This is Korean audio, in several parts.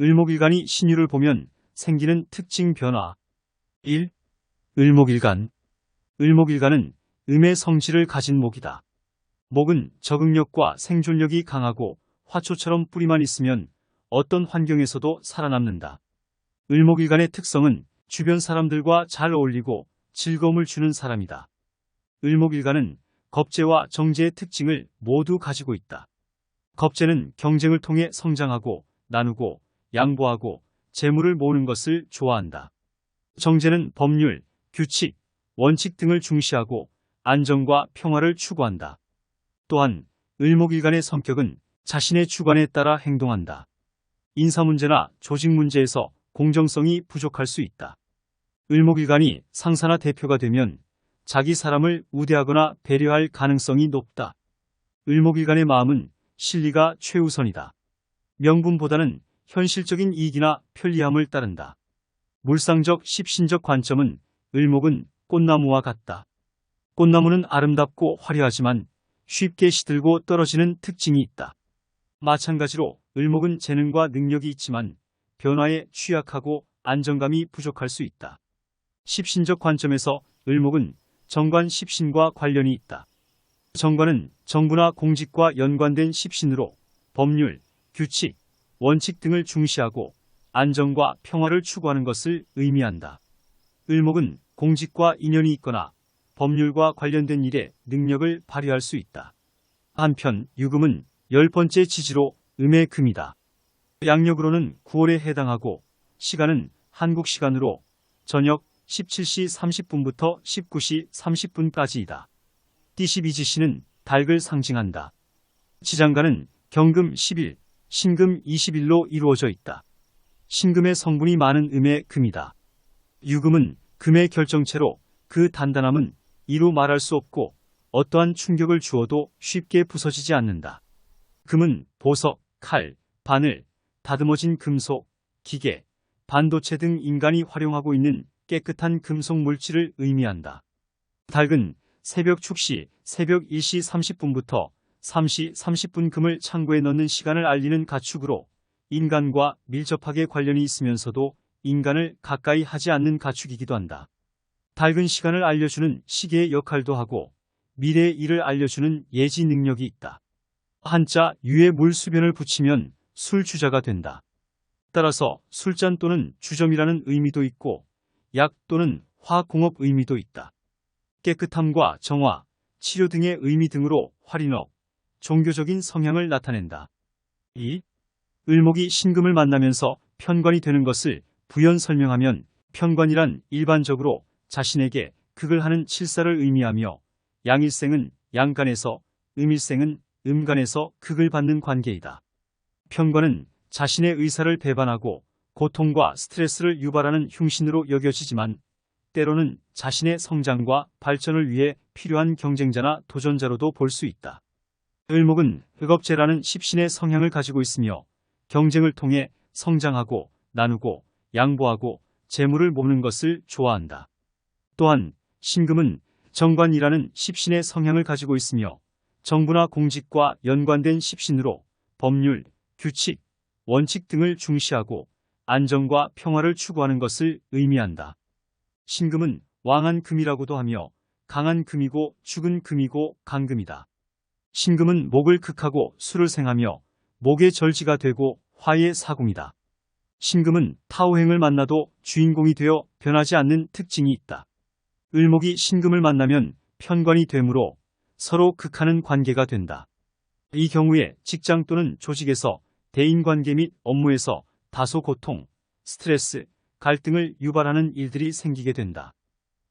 을목일간이 신유를 보면 생기는 특징 변화. 1. 을목일간. 을목일간은 음의 성질을 가진 목이다. 목은 적응력과 생존력이 강하고 화초처럼 뿌리만 있으면 어떤 환경에서도 살아남는다. 을목일간의 특성은 주변 사람들과 잘 어울리고 즐거움을 주는 사람이다. 을목일간은 겁재와 정제의 특징을 모두 가지고 있다. 겁재는 경쟁을 통해 성장하고 나누고 양보하고 재물을 모으는 것을 좋아한다. 정제는 법률, 규칙, 원칙 등을 중시하고 안정과 평화를 추구한다. 또한 을목일간의 성격은 자신의 주관에 따라 행동한다. 인사 문제나 조직 문제에서 공정성이 부족할 수 있다. 을목일간이 상사나 대표가 되면 자기 사람을 우대하거나 배려할 가능성이 높다. 을목일간의 마음은 실리가 최우선이다. 명분보다는 현실적인 이익이나 편리함을 따른다. 물상적 십신적 관점은 을목은 꽃나무와 같다. 꽃나무는 아름답고 화려하지만 쉽게 시들고 떨어지는 특징이 있다. 마찬가지로 을목은 재능과 능력이 있지만 변화에 취약하고 안정감이 부족할 수 있다. 십신적 관점에서 을목은 정관 십신과 관련이 있다. 정관은 정부나 공직과 연관된 십신으로 법률, 규칙, 원칙 등을 중시하고 안정과 평화를 추구하는 것을 의미한다. 을목은 공직과 인연이 있거나 법률과 관련된 일에 능력을 발휘할 수 있다. 한편 유금은 10번째 지지로 음의 금이다. 양력으로는 9월에 해당하고 시간은 한국 시간으로 저녁 17시 30분부터 19시 30분까지이다. 띠12지시는 닭을 상징한다. 지장간은 경금 10일, 신금 20일로 이루어져 있다. 신금의 성분이 많은 음의 금이다. 유금은 금의 결정체로 그 단단함은 이루 말할 수 없고 어떠한 충격을 주어도 쉽게 부서지지 않는다. 금은 보석, 칼, 바늘, 다듬어진 금속, 기계, 반도체 등 인간이 활용하고 있는 깨끗한 금속 물질을 의미한다. 닭은 새벽 축시, 새벽 1시 30분부터 3시 30분 금을 창고에 넣는 시간을 알리는 가축으로 인간과 밀접하게 관련이 있으면서도 인간을 가까이 하지 않는 가축이기도 한다. 닭은 시간을 알려주는 시계의 역할도 하고 미래의 일을 알려주는 예지 능력이 있다. 한자 유에 물수변을 붙이면 술주자가 된다. 따라서 술잔 또는 주점이라는 의미도 있고 약 또는 화공업 의미도 있다. 깨끗함과 정화, 치료 등의 의미 등으로 활인업, 종교적인 성향을 나타낸다. 2. 을목이 신금을 만나면서 편관이 되는 것을 부연 설명하면 편관이란 일반적으로 자신에게 극을 하는 칠사를 의미하며 양일생은 양간에서 음일생은 음간에서 극을 받는 관계이다. 편관은 자신의 의사를 배반하고 고통과 스트레스를 유발하는 흉신으로 여겨지지만 때로는 자신의 성장과 발전을 위해 필요한 경쟁자나 도전자로도 볼 수 있다. 을목은 흑업재라는 십신의 성향을 가지고 있으며 경쟁을 통해 성장하고 나누고 양보하고 재물을 모으는 것을 좋아한다. 또한 신금은 정관이라는 십신의 성향을 가지고 있으며 정부나 공직과 연관된 십신으로 법률, 규칙, 원칙 등을 중시하고 안정과 평화를 추구하는 것을 의미한다. 신금은 왕한 금이라고도 하며 강한 금이고 죽은 금이고 강금이다. 신금은 목을 극하고 수를 생하며 목의 절지가 되고 화의 사공이다. 신금은 타오행을 만나도 주인공이 되어 변하지 않는 특징이 있다. 을목이 신금을 만나면 편관이 되므로 서로 극하는 관계가 된다. 이 경우에 직장 또는 조직에서 대인관계 및 업무에서 다소 고통, 스트레스, 갈등을 유발하는 일들이 생기게 된다.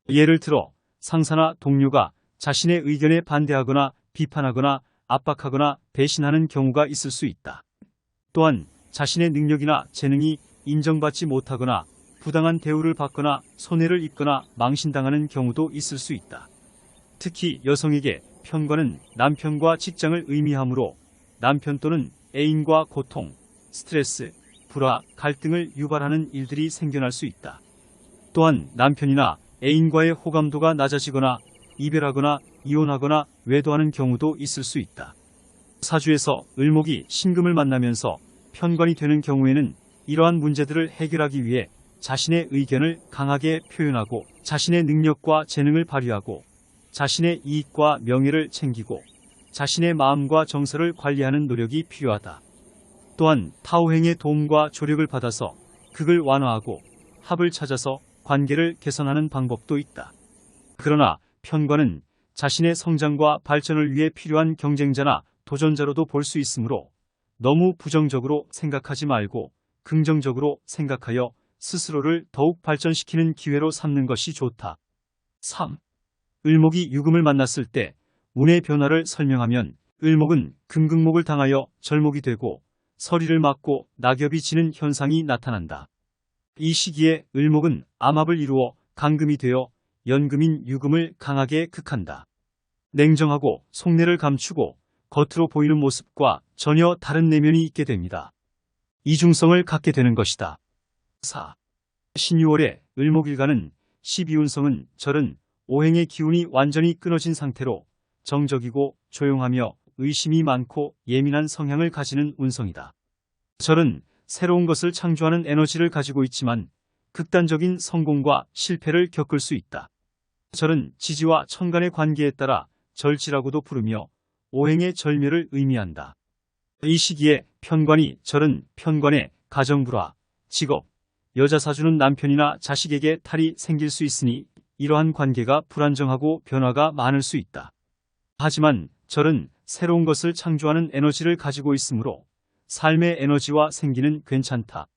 예를 들어 상사나 동료가 자신의 의견에 반대하거나 비판하거나 압박하거나 배신하는 경우가 있을 수 있다. 또한 자신의 능력이나 재능이 인정받지 못하거나 부당한 대우를 받거나 손해를 입거나 망신당하는 경우도 있을 수 있다. 특히 여성에게 편관은 남편과 직장을 의미하므로 남편 또는 애인과 고통, 스트레스, 불화, 갈등을 유발하는 일들이 생겨날 수 있다. 또한 남편이나 애인과의 호감도가 낮아지거나 이별하거나 이혼하거나 외도하는 경우도 있을 수 있다. 사주에서 을목이 신금을 만나면서 편관이 되는 경우에는 이러한 문제들을 해결하기 위해 자신의 의견을 강하게 표현하고 자신의 능력과 재능을 발휘하고 자신의 이익과 명예를 챙기고 자신의 마음과 정서를 관리하는 노력이 필요하다. 또한 타오행의 도움과 조력을 받아서 극을 완화하고 합을 찾아서 관계를 개선하는 방법도 있다. 그러나 편관은 자신의 성장과 발전을 위해 필요한 경쟁자나 도전자로도 볼 수 있으므로 너무 부정적으로 생각하지 말고 긍정적으로 생각하여 스스로를 더욱 발전시키는 기회로 삼는 것이 좋다. 3. 을목이 유금을 만났을 때 운의 변화를 설명하면 을목은 금극목을 당하여 절목이 되고 서리를 맞고 낙엽이 지는 현상이 나타난다. 이 시기에 을목은 암합을 이루어 간금이 되어 연금인 유금을 강하게 극한다. 냉정하고 속내를 감추고 겉으로 보이는 모습과 전혀 다른 내면이 있게 됩니다. 이중성을 갖게 되는 것이다. 4. 신유월의 을목일간은 12운성은 절은 오행의 기운이 완전히 끊어진 상태로 정적이고 조용하며 의심이 많고 예민한 성향을 가지는 운성이다. 절은 새로운 것을 창조하는 에너지를 가지고 있지만 극단적인 성공과 실패를 겪을 수 있다. 절은 지지와 천간의 관계에 따라 절지라고도 부르며 오행의 절묘를 의미한다. 이 시기에 편관이 절은 편관의 가정불화, 직업, 여자 사주는 남편이나 자식에게 탈이 생길 수 있으니 이러한 관계가 불안정하고 변화가 많을 수 있다. 하지만 절은 새로운 것을 창조하는 에너지를 가지고 있으므로 삶의 에너지와 생기는 괜찮다.